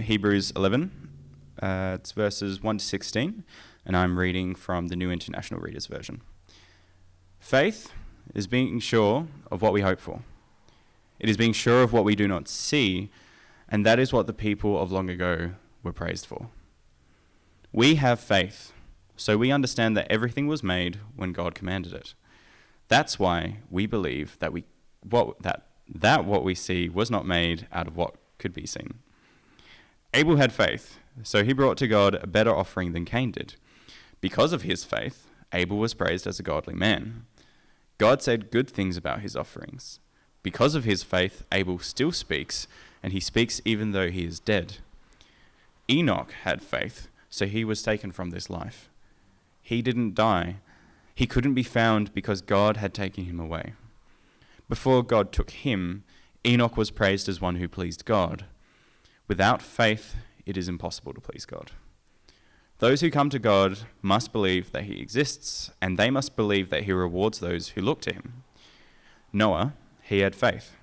Hebrews 11. It's verses 1 to 16, and I'm reading from the New International Reader's Version. Faith is being sure of what we hope for. It is being sure of what we do not see, and that is what the people of long ago were praised for. We have faith, so we understand that everything was made when God commanded it. That's why we believe that what we see was not made out of what could be seen. Abel had faith, so he brought to God a better offering than Cain did. Because of his faith, Abel was praised as a godly man. God said good things about his offerings. Because of his faith, Abel still speaks, and he speaks even though he is dead. Enoch had faith, so he was taken from this life. He didn't die. He couldn't be found because God had taken him away. Before God took him, Enoch was praised as one who pleased God. Without faith, it is impossible to please God. Those who come to God must believe that he exists, and they must believe that he rewards those who look to him. Noah, he had faith,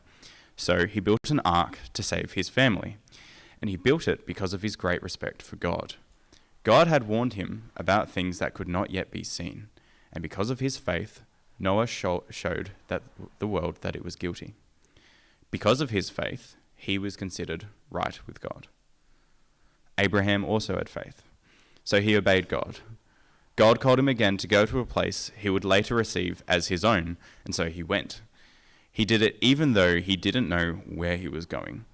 so he built an ark to save his family, and he built it because of his great respect for God. God had warned him about things that could not yet be seen, and because of his faith, Noah showed that the world that it was guilty. Because of his faith, he was considered right with God. Abraham also had faith, so he obeyed God. God called him again to go to a place he would later receive as his own, and so he went. He did it even though he didn't know where he was going.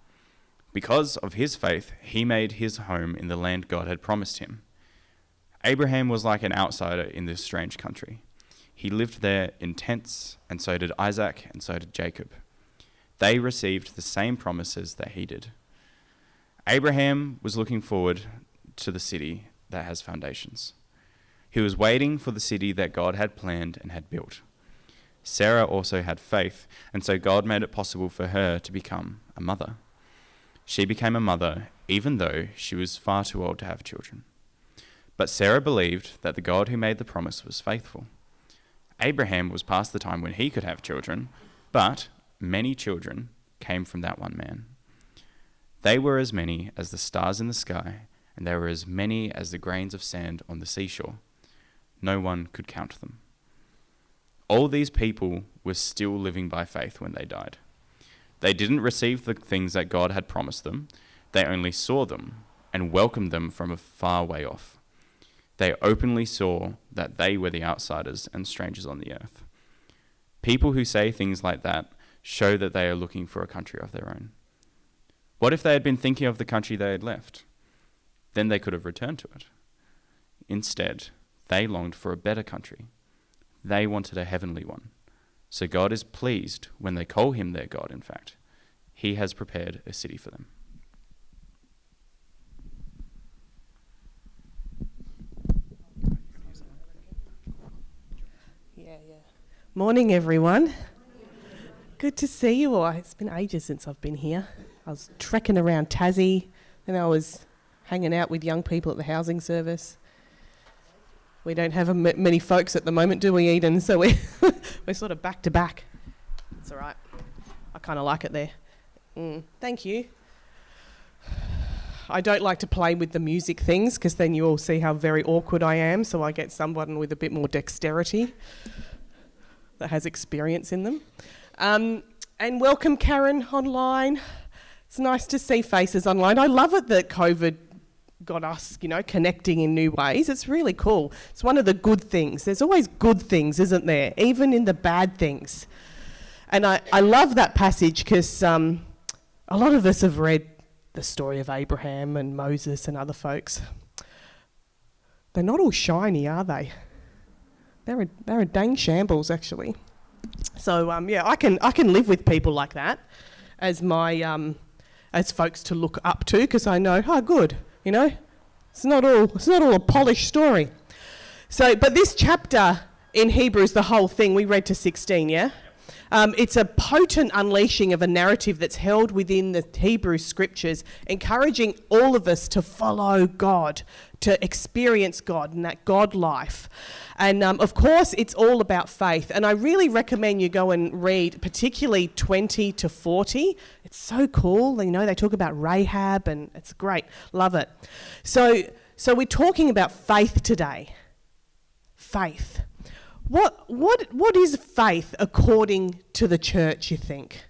Because of his faith, he made his home in the land God had promised him. Abraham was like an outsider in this strange country. He lived there in tents, and so did Isaac, and so did Jacob. They received the same promises that he did. Abraham was looking forward to the city that has foundations. He was waiting for the city that God had planned and had built. Sarah also had faith, and so God made it possible for her to become a mother. She became a mother even though she was far too old to have children. But Sarah believed that the God who made the promise was faithful. Abraham was past the time when he could have children, but many children came from that one man. They were as many as the stars in the sky, and they were as many as the grains of sand on the seashore. No one could count them. All these people were still living by faith when they died. They didn't receive the things that God had promised them. They only saw them and welcomed them from a far way off. They openly saw that they were the outsiders and strangers on the earth. People who say things like that show that they are looking for a country of their own. What if they had been thinking of the country they had left? Then they could have returned to it. Instead, they longed for a better country. They wanted a heavenly one. So God is pleased when they call him their God, in fact. He has prepared a city for them. Morning, everyone. Good to see you all. It's been ages since I've been here. I was trekking around Tassie, and I was hanging out with young people at the housing service. We don't have many folks at the moment, do we, Eden? So we're sort of back to back. It's all right. I kind of like it there. Thank you. I don't like to play with the music things because then you all see how very awkward I am, so I get someone with a bit more dexterity that has experience in them. And welcome, Karen, online. It's nice to see faces online. I love it that COVID got us, connecting in new ways. It's really cool. It's one of the good things. There's always good things, isn't there? Even in the bad things. And I love that passage because a lot of us have read the story of Abraham and Moses and other folks. They're not all shiny, are they? They're a dang shambles, actually. So I can live with people like that as my as folks to look up to, because I know, good, it's not all a polished story. So, but this chapter in Hebrews, the whole thing, we read to 16, yeah? It's a potent unleashing of a narrative that's held within the Hebrew scriptures, encouraging all of us to follow God, to experience God and that God life. And of course, it's all about faith. And I really recommend you go and read, particularly 20 to 40. It's so cool. You know, they talk about Rahab, and it's great. Love it. So we're talking about faith today. Faith. What is faith according to the church, you think?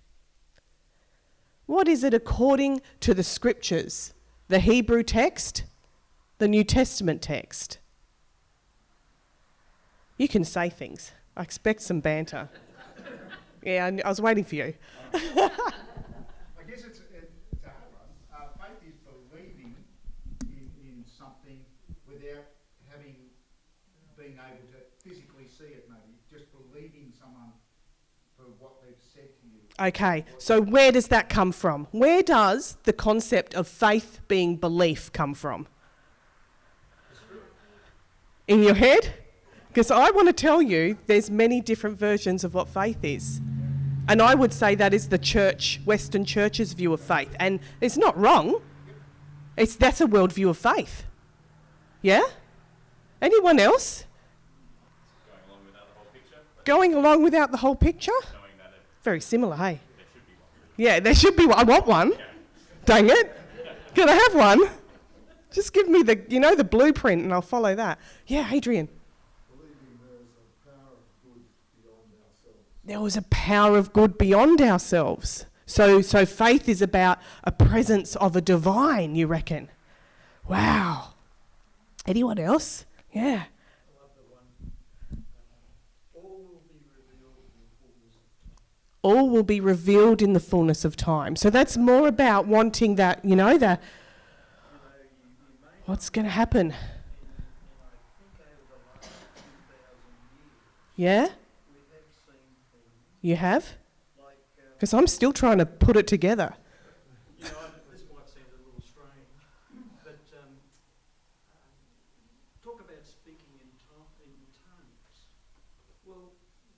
What is it according to the scriptures? The Hebrew text? The New Testament text? You can say things. I expect some banter. Yeah, I was waiting for you. I guess it's a hard one. Faith is believing in something without being able to physically see it, maybe. Just believing someone for what they've said to you. Okay, so where does that come from? Where does the concept of faith being belief come from? In your head? Because I want to tell you there's many different versions of what faith is. And I would say that is the church, Western church's view of faith. And it's not wrong. That's a worldview of faith. Yeah? Anyone else? Going along without the whole picture? Very similar, hey? Yeah, there should be one. I want one. Dang it. Can I have one? Just give me the blueprint and I'll follow that. Yeah, Adrian. There was a power of good beyond ourselves. So faith is about a presence of a divine, you reckon? Wow. Anyone else? Yeah. All will be revealed in the fullness of time. So that's more about wanting that, what's going to happen? Yeah? You have? Because I'm still trying to put it together. This might sound a little strange, but talk about speaking in tongues. Well,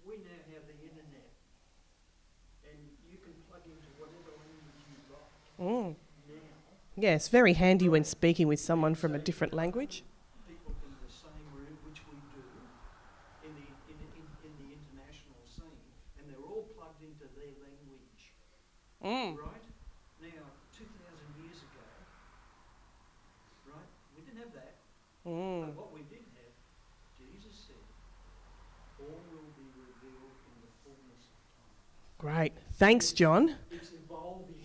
we now have the internet, and you can plug into whatever language you like now. Yeah, it's very handy when speaking with someone from a different language. People in the same room, which we do, in the international scene, and they're all plugged into their language. Right? Now, 2,000 years ago, right, we didn't have that. But what we did have, Jesus said, all will be revealed in the fullness of time. Great. Thanks, John. It's evolving.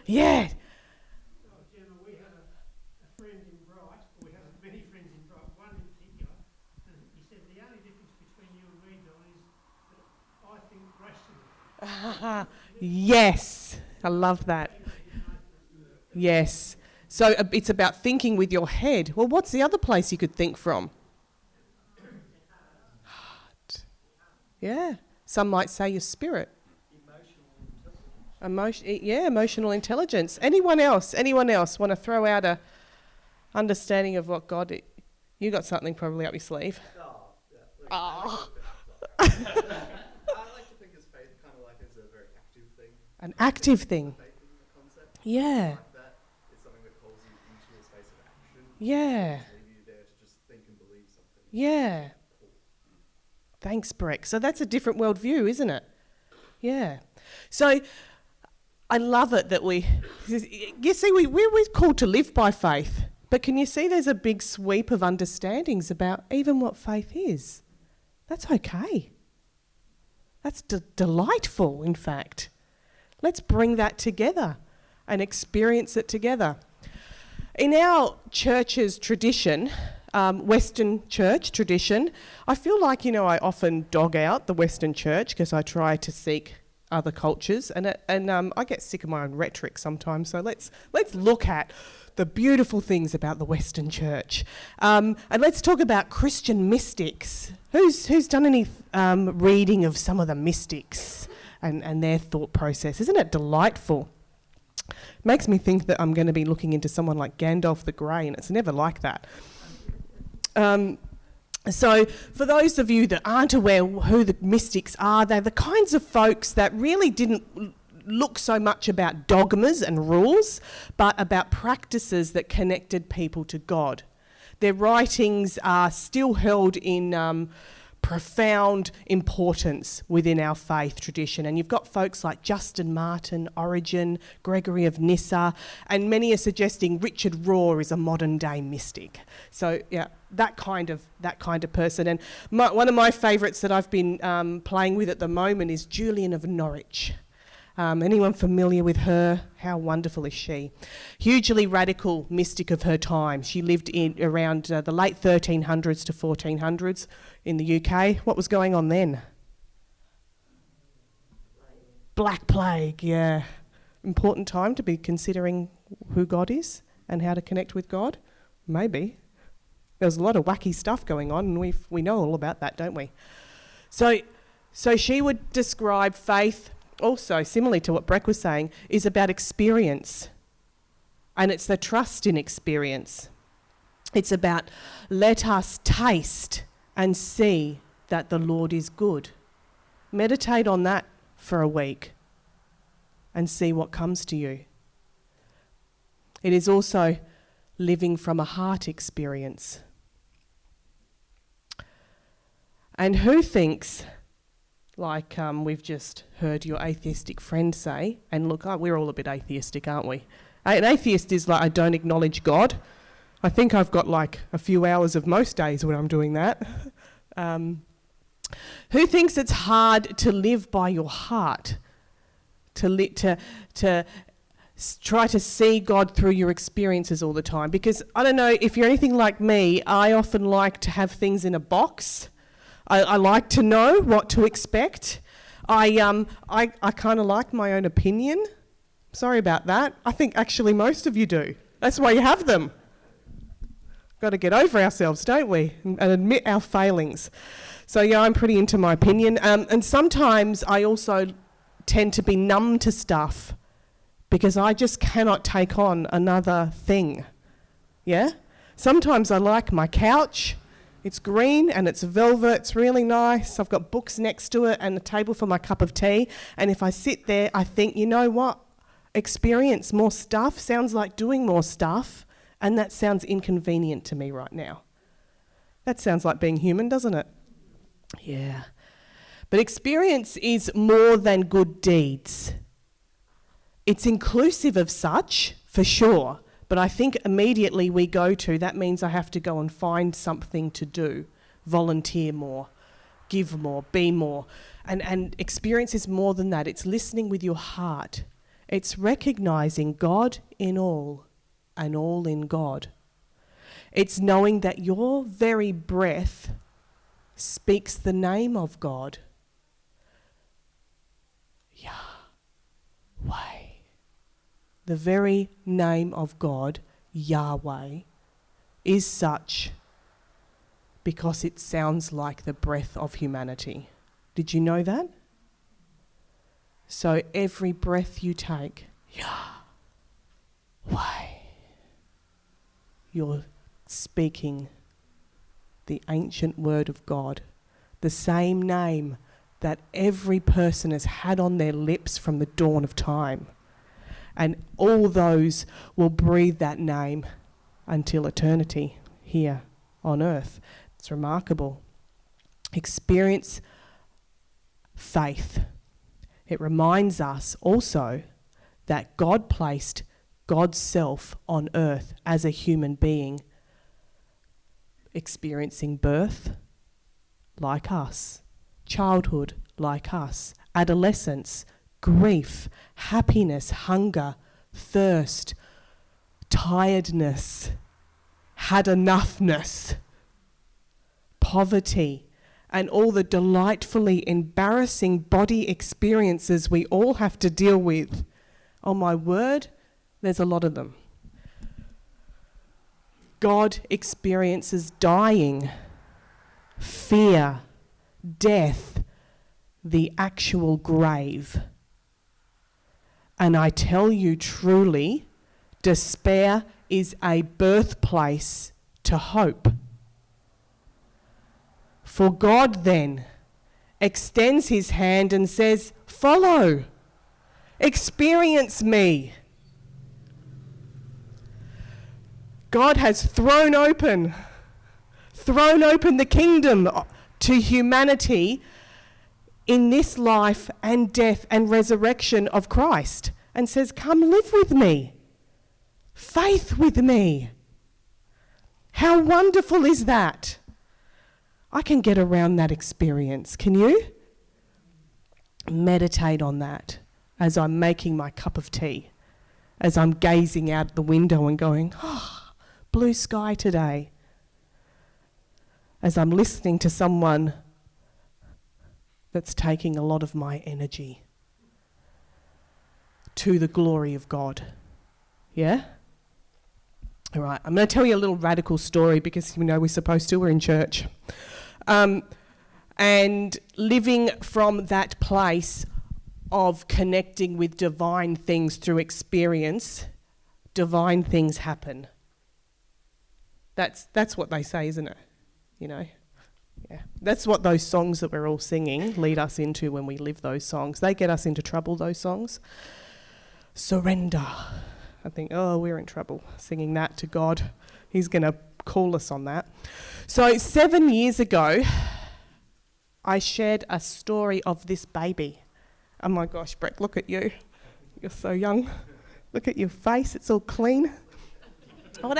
Yeah. Gemma, we had a friend in Bright, we have many friends in Bright, one in particular, and he said the only difference between you and me, John, is that I think rationally. Yes. I love that. Yes. So it's about thinking with your head. Well, what's the other place you could think from? Heart. Yeah. Some might say your spirit. Emotional intelligence. Anyone else want to throw out a understanding of what God... You got something probably up your sleeve. I like to think of faith kind of like as a very active thing. An active thing. Faith in the concept. Yeah. Like that. It's something that calls you into a space of action. Yeah. Leave you there to just think and believe something. Yeah. Thanks, Breck. So that's a different worldview, isn't it? Yeah. So I love it that we're called to live by faith. But can you see there's a big sweep of understandings about even what faith is? That's okay. That's delightful, in fact. Let's bring that together and experience it together. In our church's tradition, Western church tradition, I feel like, I often dog out the Western church because I try to seek other cultures and I get sick of my own rhetoric sometimes. So let's look at the beautiful things about the Western church. And let's talk about Christian mystics. Who's done any reading of some of the mystics and their thought process? Isn't it delightful? Makes me think that I'm going to be looking into someone like Gandalf the Grey, and it's never like that. So for those of you that aren't aware who the mystics are, they're the kinds of folks that really didn't look so much about dogmas and rules, but about practices that connected people to God. Their writings are still held in profound importance within our faith tradition. And you've got folks like Justin Martyr, Origen, Gregory of Nyssa, and many are suggesting Richard Rohr is a modern day mystic. So yeah, that kind of person. And one of my favourites that I've been playing with at the moment is Julian of Norwich. Anyone familiar with her? How wonderful is she? Hugely radical mystic of her time. She lived in around the late 1300s to 1400s in the UK. What was going on then? Black Plague, yeah. Important time to be considering who God is and how to connect with God? Maybe. There was a lot of wacky stuff going on, and we know all about that, don't we? So she would describe faith, also, similarly to what Breck was saying, is about experience. And it's the trust in experience. It's about let us taste and see that the Lord is good. Meditate on that for a week and see what comes to you. It is also living from a heart experience. And who thinks, like we've just heard your atheistic friend say, and look, we're all a bit atheistic, aren't we? An atheist is like, I don't acknowledge God. I think I've got like a few hours of most days when I'm doing that. Who thinks it's hard to live by your heart? To try to see God through your experiences all the time? Because I don't know, if you're anything like me, I often like to have things in a box. I like to know what to expect. I kind of like my own opinion. Sorry about that. I think actually most of you do. That's why you have them. Got to get over ourselves, don't we? And admit our failings. So yeah, I'm pretty into my opinion. And sometimes I also tend to be numb to stuff because I just cannot take on another thing. Yeah? Sometimes I like my couch. It's green and it's velvet, it's really nice. I've got books next to it and a table for my cup of tea. And if I sit there, I think, you know what? Experience more stuff sounds like doing more stuff, and that sounds inconvenient to me right now. That sounds like being human, doesn't it? Yeah. But experience is more than good deeds. It's inclusive of such, for sure. But I think immediately we go to, that means I have to go and find something to do, volunteer more, give more, be more. And experience is more than that. It's listening with your heart. It's recognising God in all and all in God. It's knowing that your very breath speaks the name of God. Yahweh. The very name of God, Yahweh, is such because it sounds like the breath of humanity. Did you know that? So every breath you take, Yahweh, you're speaking the ancient word of God, the same name that every person has had on their lips from the dawn of time. And all those will breathe that name until eternity here on earth. It's remarkable. Experience faith. It reminds us also that God placed God's self on earth as a human being, experiencing birth like us, childhood like us, adolescence, grief, happiness, hunger, thirst, tiredness, had enoughness, poverty, and all the delightfully embarrassing body experiences we all have to deal with. Oh my word, there's a lot of them. God experiences dying, fear, death, the actual grave. And I tell you truly, despair is a birthplace to hope. For God then extends his hand and says, follow, experience me. God has thrown open the kingdom to humanity in this life and death and resurrection of Christ and says, come live with me. Faith with me. How wonderful is that? I can get around that experience. Can you? Meditate on that as I'm making my cup of tea, as I'm gazing out the window and going, oh, blue sky today. As I'm listening to someone that's taking a lot of my energy to the glory of God. Yeah? All right, I'm going to tell you a little radical story because, you know, we're supposed to, we're in church. And living from that place of connecting with divine things through experience, divine things happen. That's what they say, isn't it? You know? Yeah. That's what those songs that we're all singing lead us into when we live those songs. They get us into trouble, those songs. Surrender. I think, oh, we're in trouble singing that to God. He's going to call us on that. So 7 years ago, I shared a story of this baby. Oh my gosh, Brett, look at you. You're so young. Look at your face, it's all clean. What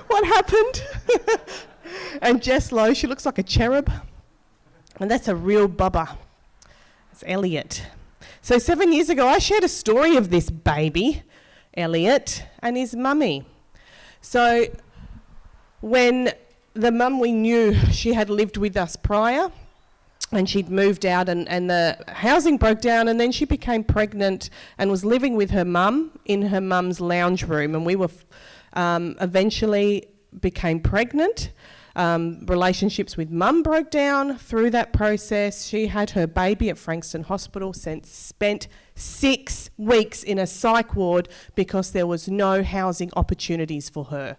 happened? And Jess Lowe, she looks like a cherub. And that's a real bubba. It's Elliot. So 7 years ago, I shared a story of this baby, Elliot, and his mummy. So when the mum we knew, she had lived with us prior, and she'd moved out and the housing broke down, and then she became pregnant and was living with her mum in her mum's lounge room, and we were eventually became pregnant. Relationships with mum broke down through that process. She had her baby at Frankston Hospital, spent 6 weeks in a psych ward because there was no housing opportunities for her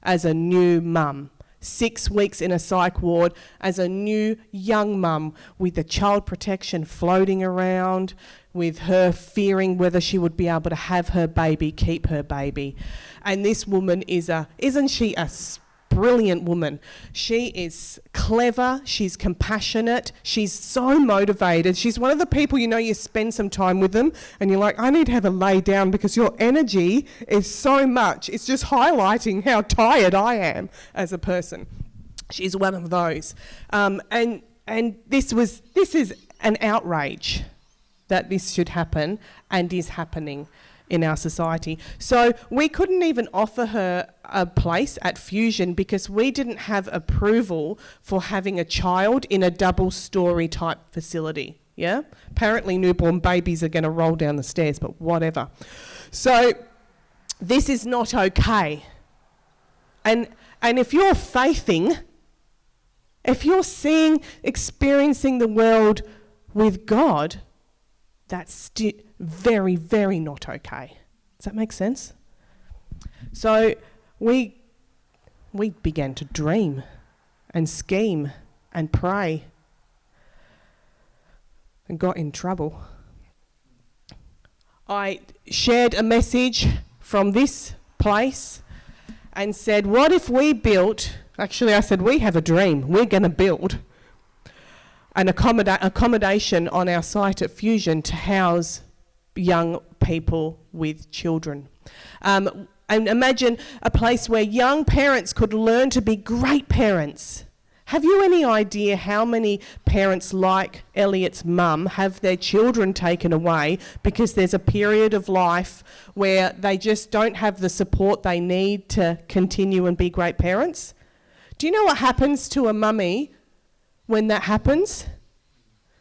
as a new mum. 6 weeks in a psych ward as a new young mum with the child protection floating around, with her fearing whether she would be able to have her baby, keep her baby. And this woman isn't she a brilliant woman? She is clever, she's compassionate, she's so motivated. She's one of the people, you know, you spend some time with them and you're like, I need to have a lay down because your energy is so much. It's just highlighting how tired I am as a person. She's one of those. And this is an outrage that this should happen and is happening in our society. So we couldn't even offer her a place at Fusion because we didn't have approval for having a child in a double-storey type facility. Yeah? Apparently newborn babies are going to roll down the stairs, but whatever. So this is not okay. And if you're faithing, if you're experiencing the world with God, that's very, very not okay. Does that make sense? So we began to dream and scheme and pray and got in trouble. I shared a message from this place and said, what if we built, actually I said, we have a dream, we're going to build an accommodation on our site at Fusion to house young people with children. And imagine a place where young parents could learn to be great parents. Have you any idea how many parents like Elliot's mum have their children taken away because there's a period of life where they just don't have the support they need to continue and be great parents? Do you know what happens to a mummy when that happens?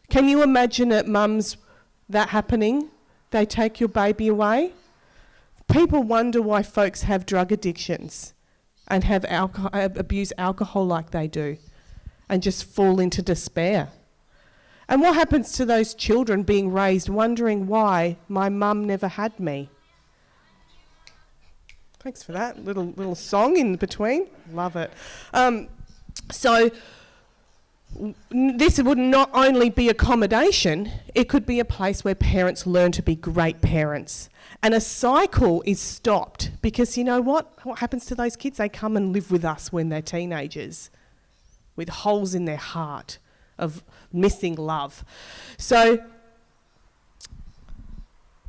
Can you imagine at mums that happening? They take your baby away. People wonder why folks have drug addictions and have abuse alcohol like they do and just fall into despair. And what happens to those children being raised wondering why my mum never had me? Thanks for that little song in between. Love it. So this would not only be accommodation, it could be a place where parents learn to be great parents. And a cycle is stopped because you know what? What happens to those kids? They come and live with us when they're teenagers with holes in their heart of missing love. So,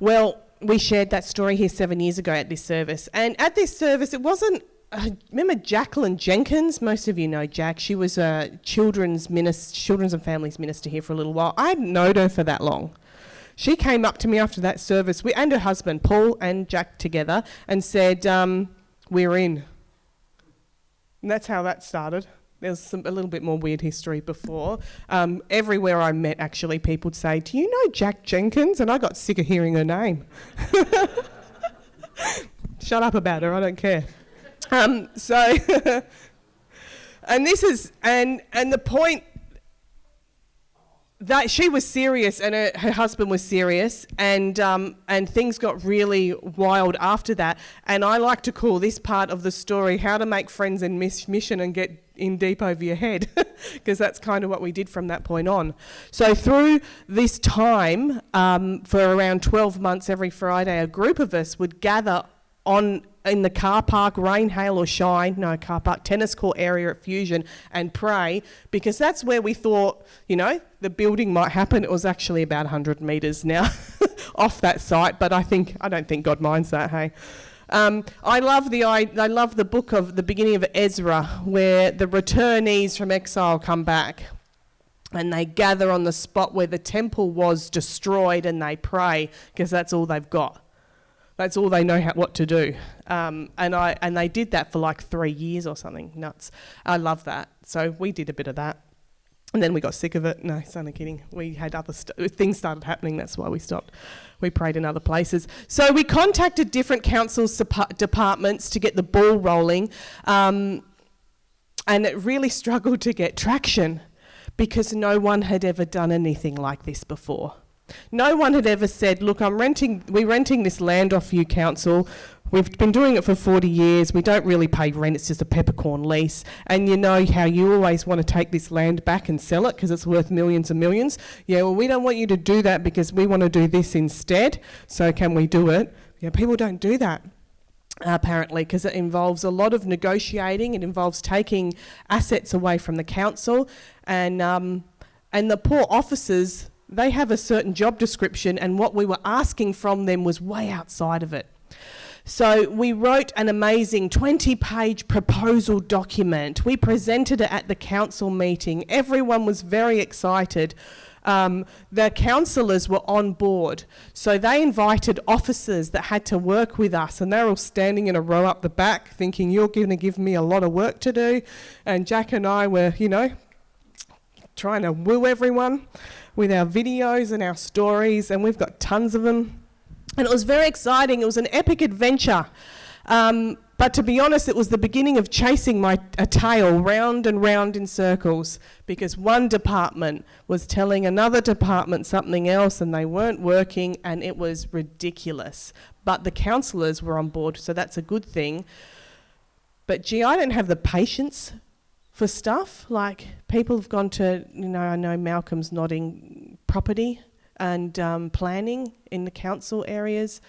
well, we shared that story here 7 years ago at this service. And at this service, it wasn't... remember Jacqueline Jenkins? Most of you know Jack. She was a children's and families minister here for a little while. I hadn't known her for that long. She came up to me after that service, and her husband, Paul and Jack together, and said, we're in. And that's how that started. There's a little bit more weird history before. Everywhere I met, actually, people would say, do you know Jack Jenkins? And I got sick of hearing her name. Shut up about her, I don't care. And this is, and the point that she was serious and her husband was serious, and things got really wild after that. And I like to call this part of the story how to make friends in mission and get in deep over your head, because that's kind of what we did from that point on. So through this time, for around 12 months every Friday, a group of us would gather in the car park, rain, hail or shine, car park, tennis court area at Fusion, and pray, because that's where we thought, the building might happen. It was actually about 100 metres now off that site, but I don't think God minds that, hey. I love the book of the beginning of Ezra, where the returnees from exile come back and they gather on the spot where the temple was destroyed and they pray, because that's all they've got. That's all they know what to do. And they did that for like 3 years or something. Nuts. I love that. So we did a bit of that. And then we got sick of it. No, it's only kidding. We had other things started happening. That's why we stopped. We prayed in other places. So we contacted different council departments to get the ball rolling. And it really struggled to get traction because no one had ever done anything like this before. No one had ever said, look, we're renting this land off you, council. We've been doing it for 40 years. We don't really pay rent. It's just a peppercorn lease. And you know how you always want to take this land back and sell it because it's worth millions and millions. Yeah, well, we don't want you to do that because we want to do this instead. So can we do it? Yeah, people don't do that. Apparently, because it involves a lot of negotiating. It involves taking assets away from the council. And the poor officers, they have a certain job description, and what we were asking from them was way outside of it. So we wrote an amazing 20-page proposal document. We presented it at the council meeting. Everyone was very excited. The councillors were on board. So they invited officers that had to work with us, and they're all standing in a row up the back thinking, you're going to give me a lot of work to do. And Jack and I were, trying to woo everyone with our videos and our stories, and we've got tons of them. And it was very exciting. It was an epic adventure. But to be honest, it was the beginning of chasing a tail round and round in circles, because one department was telling another department something else and they weren't working, and it was ridiculous. But the councillors were on board, so that's a good thing. But gee, I don't have the patience for stuff. Like, people have gone to, I know Malcolm's nodding, property and planning in the council areas.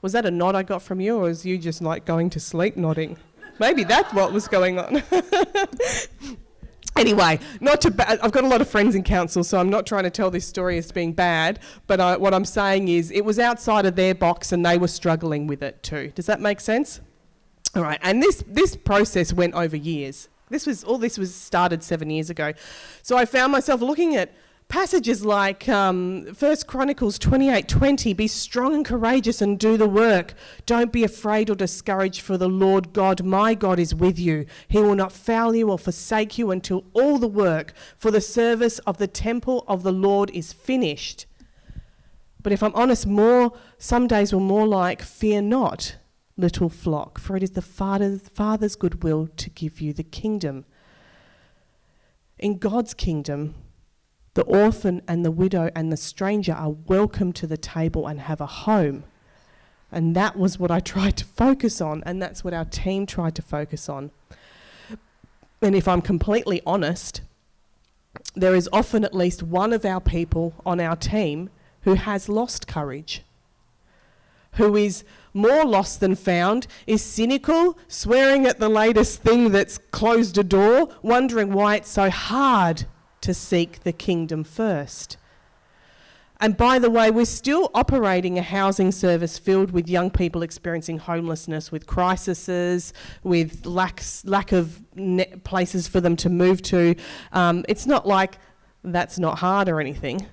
Was that a nod I got from you, or was you just like going to sleep nodding? Maybe that's what was going on. Anyway, I've got a lot of friends in council, so I'm not trying to tell this story as being bad, but what I'm saying is it was outside of their box and they were struggling with it too. Does that make sense? All right, and this process went over years. This was started 7 years ago. So I found myself looking at passages like 1 Chronicles 28:20, be strong and courageous and do the work. Don't be afraid or discouraged, for the Lord God, my God, is with you. He will not fail you or forsake you until all the work for the service of the temple of the Lord is finished. But if I'm honest, some days were more like, fear not, little flock, for it is the Father's good will to give you the kingdom. In God's kingdom, the orphan and the widow and the stranger are welcome to the table and have a home. And that was what I tried to focus on, and that's what our team tried to focus on. And if I'm completely honest, there is often at least one of our people on our team who has lost courage, who is more lost than found, is cynical, swearing at the latest thing that's closed a door, wondering why it's so hard to seek the kingdom first. And by the way, we're still operating a housing service filled with young people experiencing homelessness, with crises, with lack of places for them to move to. It's not like that's not hard or anything.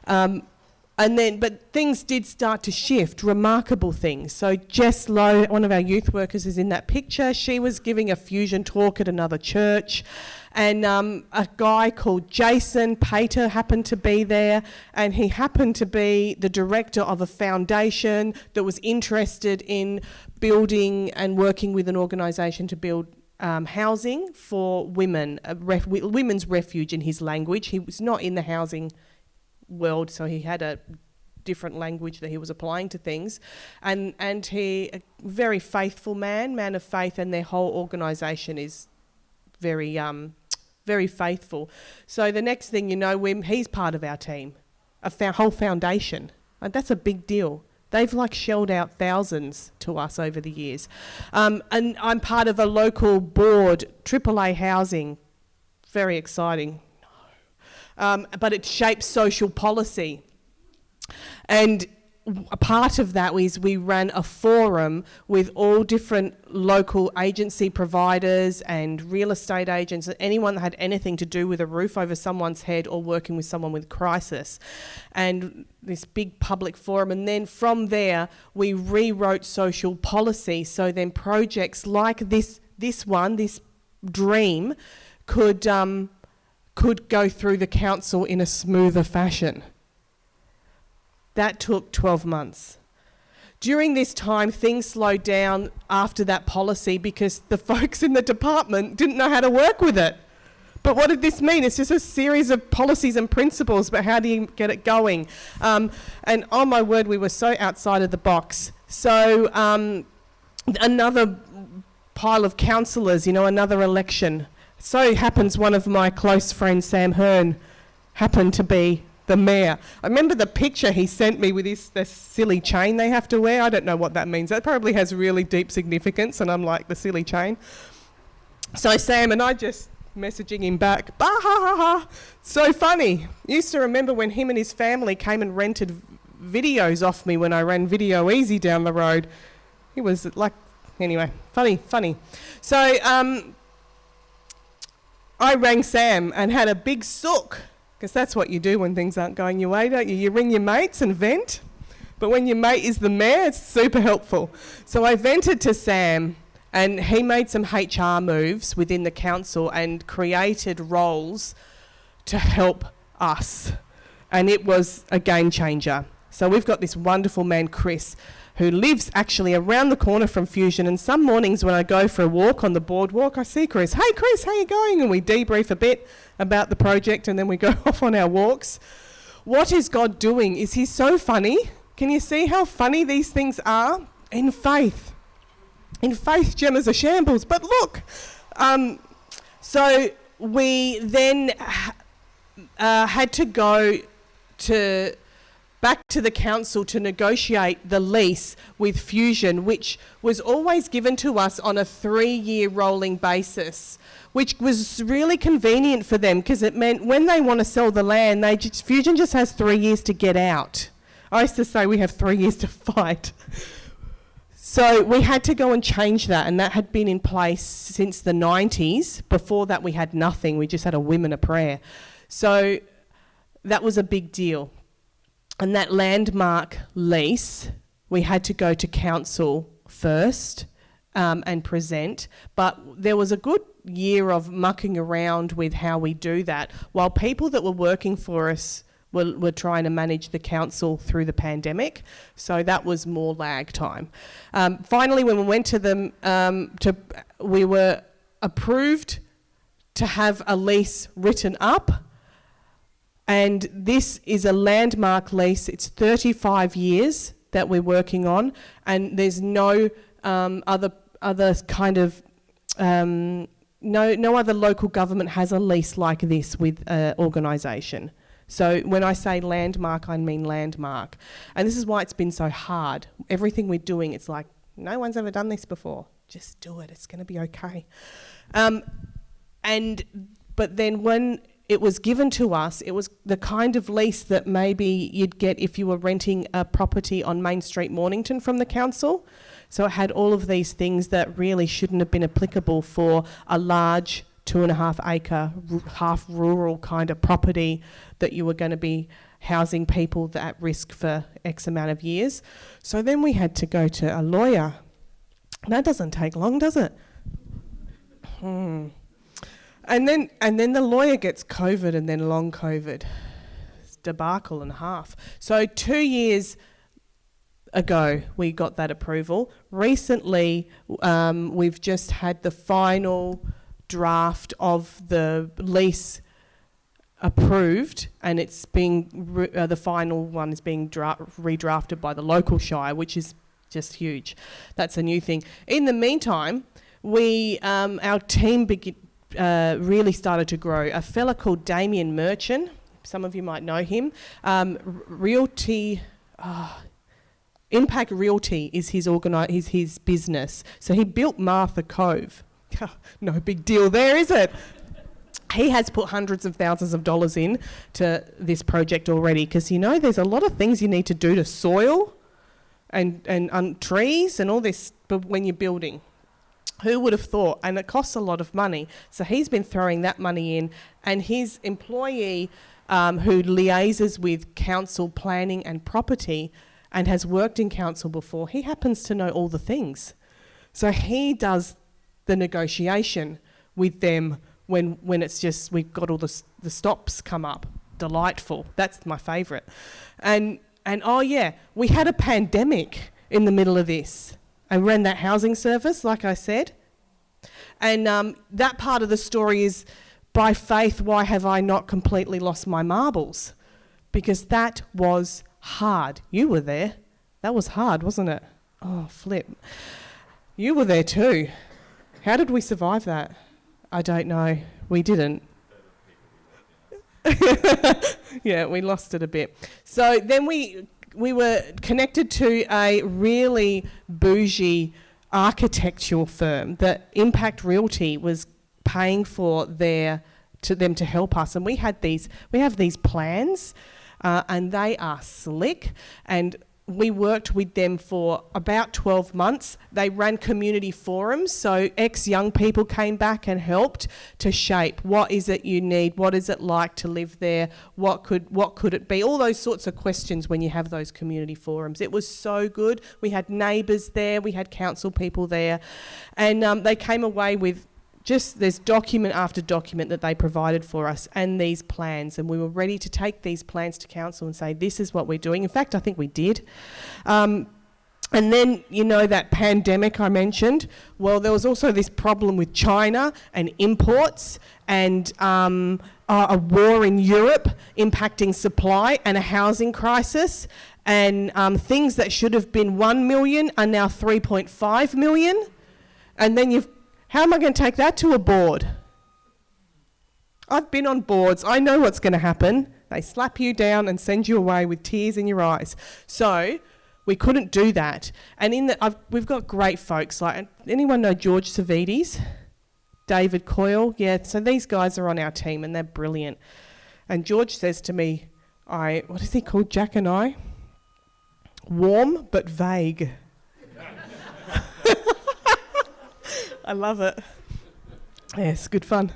But things did start to shift, remarkable things. So Jess Lowe, one of our youth workers, is in that picture. She was giving a fusion talk at another church, and a guy called Jason Pater happened to be there, and he happened to be the director of a foundation that was interested in building and working with an organisation to build housing for women, women's refuge in his language. He was not in the housing world, so he had a different language that he was applying to things, and he, a very faithful man of faith, and their whole organisation is very very faithful. So the next thing you know, he's part of our team, whole foundation. That's a big deal. They've shelled out thousands to us over the years. And I'm part of a local board, AAA Housing, very exciting. But it shapes social policy. And a part of that is we ran a forum with all different local agency providers and real estate agents, and anyone that had anything to do with a roof over someone's head or working with someone with crisis. And this big public forum. And then from there, we rewrote social policy. So then projects like this dream, could go through the council in a smoother fashion. That took 12 months. During this time, things slowed down after that policy because the folks in the department didn't know how to work with it. But what did this mean? It's just a series of policies and principles, but how do you get it going? And oh my word, we were so outside of the box. So another pile of councillors, another election. So happens one of my close friends, Sam Hearn, happened to be the mayor. I remember the picture he sent me with this silly chain they have to wear. I don't know what that means. That probably has really deep significance, and I'm like, the silly chain. So Sam and I just messaging him back, bah ha ha ha. So funny. Used to remember when him and his family came and rented videos off me when I ran Video Easy down the road. He was anyway, funny. So I rang Sam and had a big sook, because that's what you do when things aren't going your way, don't you? You ring your mates and vent. But when your mate is the mayor, it's super helpful. So I vented to Sam, and he made some HR moves within the council and created roles to help us. And it was a game changer. So we've got this wonderful man, Chris, who lives actually around the corner from Fusion, and some mornings when I go for a walk on the boardwalk, I see Chris. Hey Chris, how you going? And we debrief a bit about the project, and then we go off on our walks. What is God doing? Is he so funny? Can you see how funny these things are? In faith, Gemma's a shambles, but look. So we then had to go back to the council to negotiate the lease with Fusion, which was always given to us on a 3-year rolling basis, which was really convenient for them because it meant when they want to sell the land, Fusion just has 3 years to get out. I used to say we have 3 years to fight. So we had to go and change that, and that had been in place since the 90s. Before that, we had nothing. We just had a whim and a prayer. So that was a big deal. And that landmark lease, we had to go to council first and present. But there was a good year of mucking around with how we do that, while people that were working for us were trying to manage the council through the pandemic. So that was more lag time. Finally, when we went to them, we were approved to have a lease written up. And this is a landmark lease. It's 35 years that we're working on, and there's no other kind of no other local government has a lease like this with an organisation. So when I say landmark, I mean landmark. And this is why it's been so hard. Everything we're doing, it's like, no one's ever done this before. Just do it. It's going to be okay. But then when it was given to us, it was the kind of lease that maybe you'd get if you were renting a property on Main Street, Mornington from the council. So it had all of these things that really shouldn't have been applicable for a large 2.5 acre, half rural kind of property that you were going to be housing people that at risk for X amount of years. So then we had to go to a lawyer. That doesn't take long, does it? And then the lawyer gets COVID and then long COVID. It's debacle and a half. So 2 years ago we got that approval. Recently we've just had the final draft of the lease approved, and it's being the final one is being redrafted by the local shire, which is just huge. That's a new thing. In the meantime, we our team really started to grow. A fella called Damien Merchant, some of you might know him, Impact Realty is his business. So he built Martha Cove. No big deal there, is it? He has put hundreds of thousands of dollars in to this project already, because there's a lot of things you need to do to soil and trees and all this, but when you're building. Who would have thought? And it costs a lot of money. So he's been throwing that money in, and his employee who liaises with council planning and property and has worked in council before, he happens to know all the things. So he does the negotiation with them when it's just, we've got all the stops come up. Delightful. That's my favourite. And oh yeah, we had a pandemic in the middle of this. I ran that housing service, like I said. And that part of the story is, by faith, why have I not completely lost my marbles? Because that was hard. You were there. That was hard, wasn't it? Oh, flip. You were there too. How did we survive that? I don't know. We didn't. Yeah, we lost it a bit. So then we were connected to a really bougie architectural firm that Impact Realty was paying for them to help us. And we have these plans, and they are slick. And we worked with them for about 12 months. They ran community forums, so ex-young people came back and helped to shape what is it you need, what is it like to live there, what could it be, all those sorts of questions when you have those community forums. It was so good. We had neighbours there, we had council people there, and they came away with there's document after document that they provided for us, and these plans, and we were ready to take these plans to council and say, this is what we're doing. In fact, I think we did. And then, that pandemic I mentioned, well, there was also this problem with China and imports, and a war in Europe impacting supply, and a housing crisis, and things that should have been 1 million are now 3.5 million. And then how am I going to take that to a board? I've been on boards. I know what's going to happen. They slap you down and send you away with tears in your eyes. So we couldn't do that. And we've got great folks. Like, anyone know George Savides? David Coyle? Yeah, so these guys are on our team and they're brilliant. And George says to me, what is he called, Jack and I? Warm but vague. I love it. Yeah, it's good fun.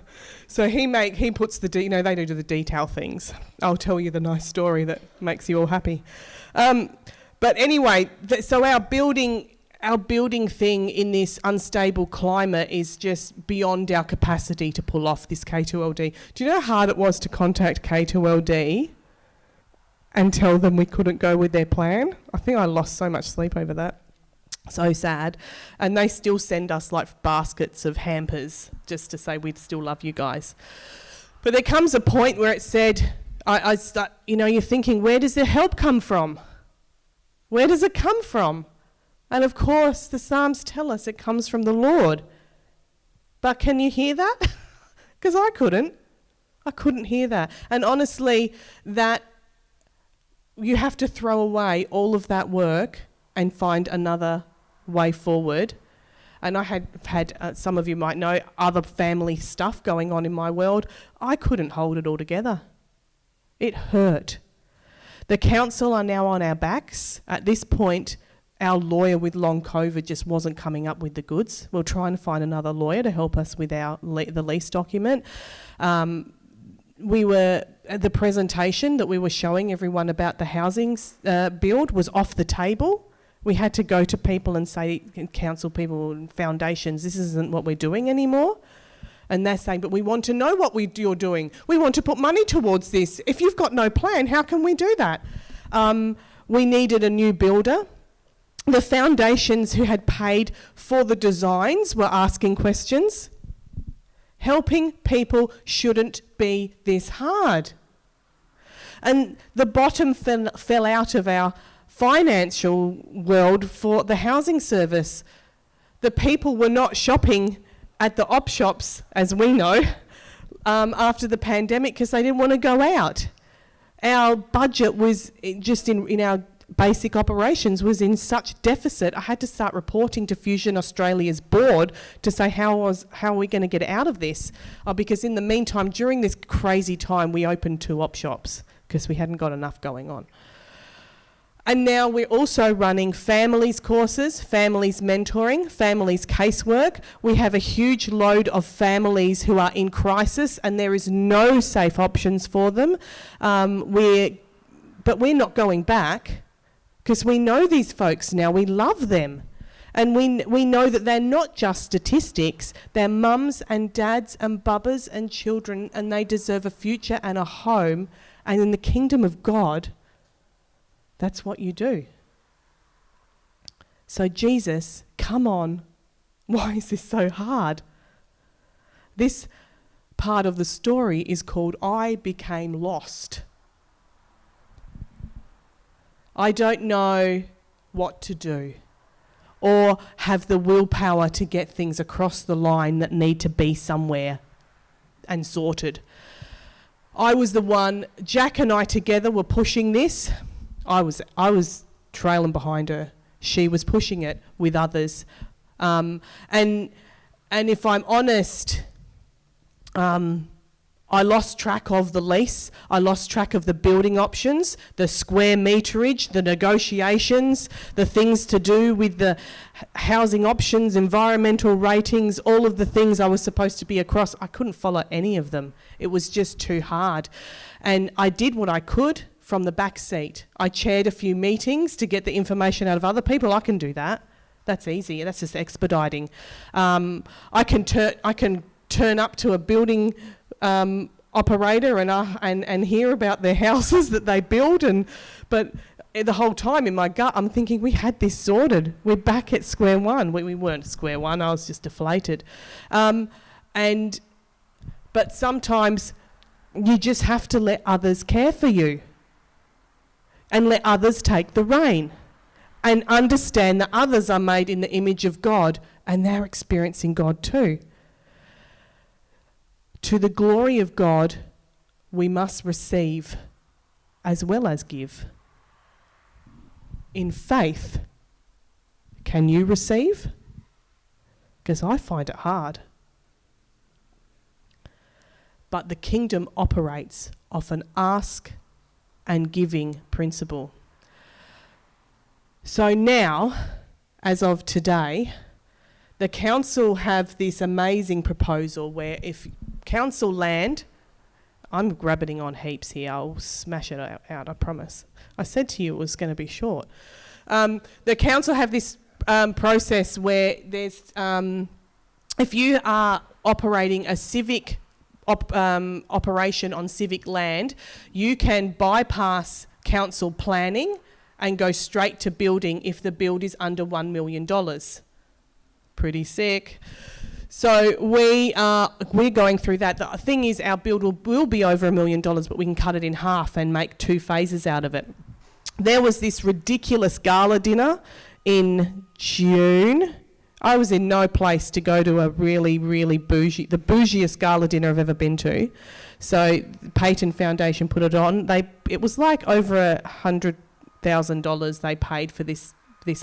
So he puts they do the detail things. I'll tell you the nice story that makes you all happy. But anyway, so our building thing in this unstable climate is just beyond our capacity to pull off this K2LD. Do you know how hard it was to contact K2LD and tell them we couldn't go with their plan? I think I lost so much sleep over that. So sad. And they still send us like baskets of hampers just to say we'd still love you guys. But there comes a point where it said, I start, you're thinking, where does the help come from? Where does it come from? And of course, the Psalms tell us it comes from the Lord. But can you hear that? Because I couldn't hear that. And honestly, that you have to throw away all of that work and find another way forward. And I had some of you might know, other family stuff going on in my world. I couldn't hold it all together. It hurt. The council are now on our backs. At this point, our lawyer with long COVID just wasn't coming up with the goods. We're trying to find another lawyer to help us with the lease document. The presentation that we were showing everyone about the housing build was off the table. We had to go to people and say, council people and foundations, this isn't what we're doing anymore. And they're saying, but we want to know what you're doing. We want to put money towards this. If you've got no plan, how can we do that? We needed a new builder. The foundations who had paid for the designs were asking questions. Helping people shouldn't be this hard. And the bottom fell out of our financial world for the housing service. The people were not shopping at the op shops, as we know, after the pandemic because they didn't want to go out. Our budget was just in our basic operations was in such deficit. I had to start reporting to Fusion Australia's board to say how are we going to get out of this? Because in the meantime, during this crazy time, we opened 2 op shops because we hadn't got enough going on. And now we're also running families courses, families mentoring, families casework. We have a huge load of families who are in crisis and there is no safe options for them. But we're not going back because we know these folks now, we love them. And we know that they're not just statistics, they're mums and dads and bubbas and children, and they deserve a future and a home. And in the kingdom of God, that's what you do. So Jesus, come on. Why is this so hard? This part of the story is called I Became Lost. I don't know what to do or have the willpower to get things across the line that need to be somewhere and sorted. I was the one, Jack and I together were pushing this. I was trailing behind her. She was pushing it with others. And if I'm honest, I lost track of the lease. I lost track of the building options, the square meterage, the negotiations, the things to do with the housing options, environmental ratings, all of the things I was supposed to be across. I couldn't follow any of them. It was just too hard. And I did what I could from the back seat. I chaired a few meetings to get the information out of other people. I can do that. That's easy. That's just expediting. I can turn up to a building operator and hear about their houses that they build. But the whole time in my gut, I'm thinking, we had this sorted. We're back at square one. We weren't square one. I was just deflated. But sometimes you just have to let others care for you and let others take the rein and understand that others are made in the image of God and they're experiencing God too. To the glory of God, we must receive as well as give. In faith, can you receive? Because I find it hard. But the kingdom operates off an ask and giving principle. So now, as of today, the council have this amazing proposal where if council land, I'm grabbing on heaps here, I'll smash it out, I promise. I said to you it was going to be short. The council have this process where there's, if you are operating a civic operation on civic land, you can bypass council planning and go straight to building if the build is under $1 million. Pretty sick. So we're going through that. The thing is, our build will be over $1 million, but we can cut it in half and make 2 phases out of it. There was this ridiculous gala dinner in June. I was in no place to go to a really, really bougie, the bougiest gala dinner I've ever been to. So the Peyton Foundation put it on. It was like over $100,000 they paid for this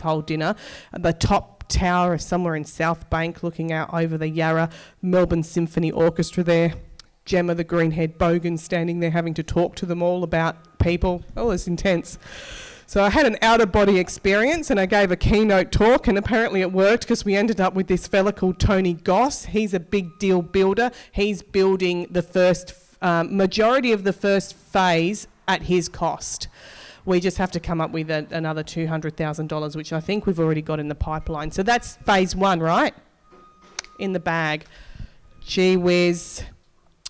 whole dinner. The top tower is somewhere in South Bank, looking out over the Yarra. Melbourne Symphony Orchestra there. Gemma, the green-haired bogan, standing there having to talk to them all about people. Oh, it's intense. So I had an out-of-body experience and I gave a keynote talk, and apparently it worked because we ended up with this fella called Tony Goss. He's a big deal builder. He's building the first majority of the first phase at his cost. We just have to come up with another $200,000, which I think we've already got in the pipeline. So that's phase 1, right? In the bag. Gee whiz.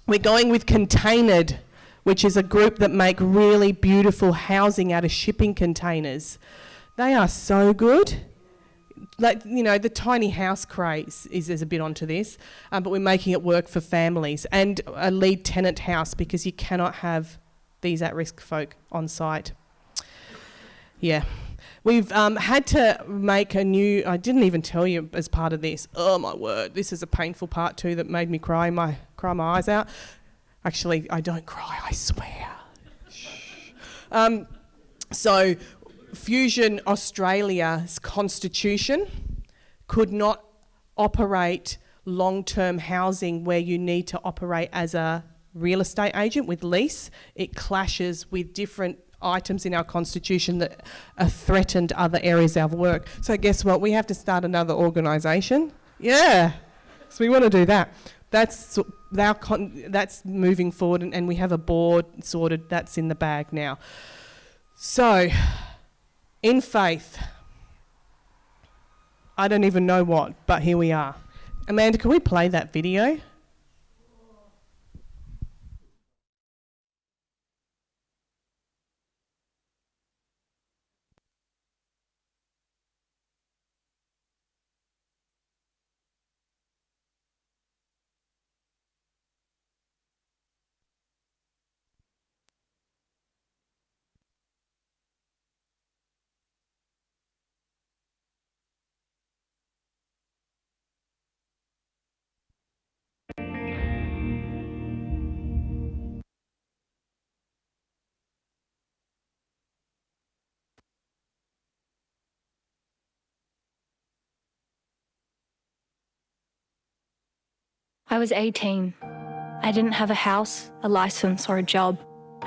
We're going with Containered, which is a group that make really beautiful housing out of shipping containers. They are so good. Like, you know, the tiny house craze is a bit onto this, but we're making it work for families. And a lead tenant house, because you cannot have these at-risk folk on site. Yeah. We've had to make a new... I didn't even tell you as part of this. Oh, my word. This is a painful part too that made me cry my eyes out. Actually, I don't cry, I swear. So, Fusion Australia's constitution could not operate long-term housing where you need to operate as a real estate agent with lease. It clashes with different items in our constitution that are threatened other areas of work. So guess what? We have to start another organisation. Yeah. So we want to do that. That's moving forward, and we have a board sorted. That's in the bag now. So, in faith, I don't even know what, but here we are. Amanda, can we play that video? I was 18. I didn't have a house, a license, or a job,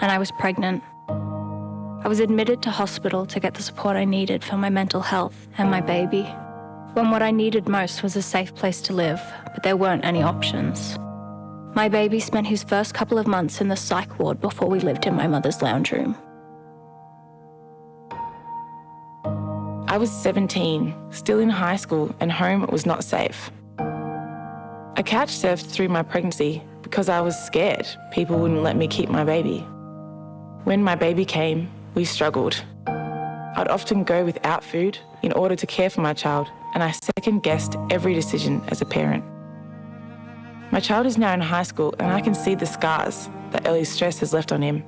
and I was pregnant. I was admitted to hospital to get the support I needed for my mental health and my baby, when what I needed most was a safe place to live, but there weren't any options. My baby spent his first couple of months in the psych ward before we lived in my mother's lounge room. I was 17, still in high school, and home was not safe. I couch surfed through my pregnancy because I was scared people wouldn't let me keep my baby. When my baby came, we struggled. I'd often go without food in order to care for my child, and I second-guessed every decision as a parent. My child is now in high school, and I can see the scars that early stress has left on him.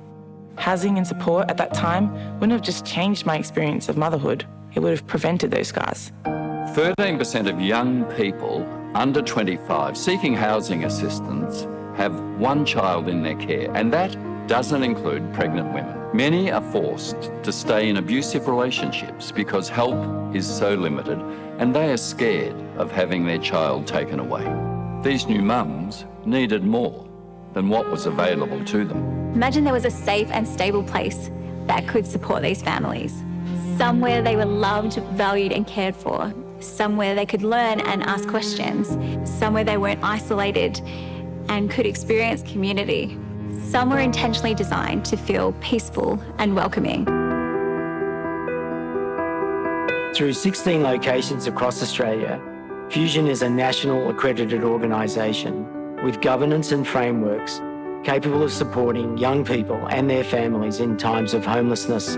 Housing and support at that time wouldn't have just changed my experience of motherhood, it would have prevented those scars. 13% of young people under 25 seeking housing assistance have one child in their care, and that doesn't include pregnant women. Many are forced to stay in abusive relationships because help is so limited, and they are scared of having their child taken away. These new mums needed more than what was available to them. Imagine there was a safe and stable place that could support these families. Somewhere they were loved, valued and cared for. Somewhere they could learn and ask questions. Somewhere they weren't isolated and could experience community. Somewhere intentionally designed to feel peaceful and welcoming. Through 16 locations across Australia, Fusion is a national accredited organisation with governance and frameworks capable of supporting young people and their families in times of homelessness.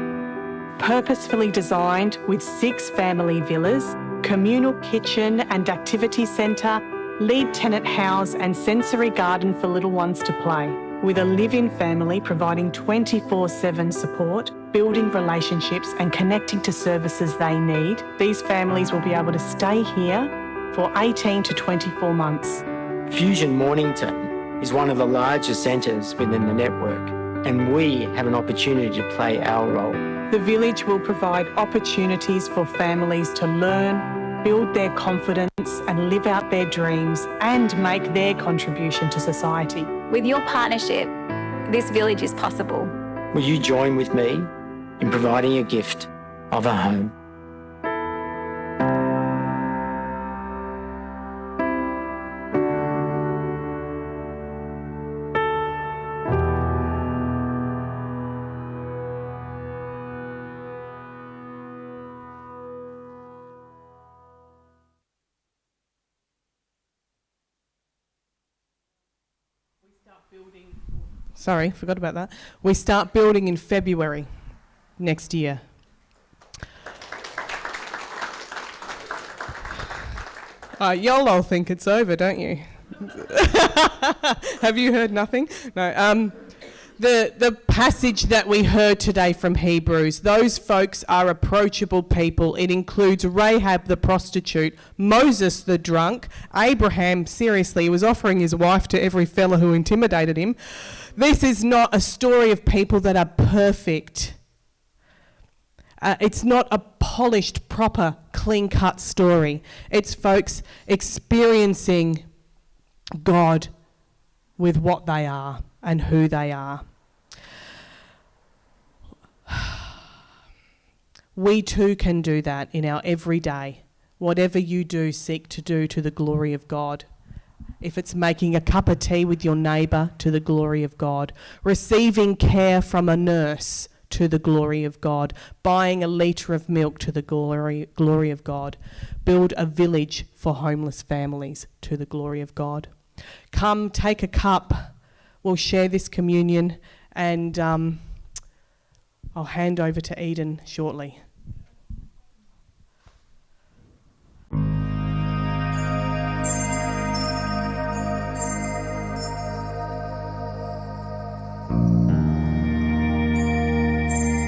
Purposefully designed with 6 family villas, communal kitchen and activity centre, lead tenant house and sensory garden for little ones to play. With a live-in family providing 24/7 support, building relationships and connecting to services they need, these families will be able to stay here for 18 to 24 months. Fusion Mornington is one of the largest centres within the network, and we have an opportunity to play our role. The village will provide opportunities for families to learn, build their confidence and live out their dreams and make their contribution to society. With your partnership, this village is possible. Will you join with me in providing a gift of a home? Sorry, forgot about that. We start building in February next year. Y'all all think it's over, don't you? Have you heard nothing? No. The passage that we heard today from Hebrews, those folks are approachable people. It includes Rahab the prostitute, Moses the drunk, Abraham, seriously, he was offering his wife to every fella who intimidated him. This is not a story of people that are perfect. It's not a polished, proper, clean-cut story. It's folks experiencing God with what they are and who they are. We too can do that in our everyday. Whatever you do, seek to do to the glory of God. If it's making a cup of tea with your neighbour, to the glory of God. Receiving care from a nurse, to the glory of God. Buying a litre of milk, to the glory of God. Build a village for homeless families, to the glory of God. Come, take a cup. We'll share this communion, and I'll hand over to Eden shortly.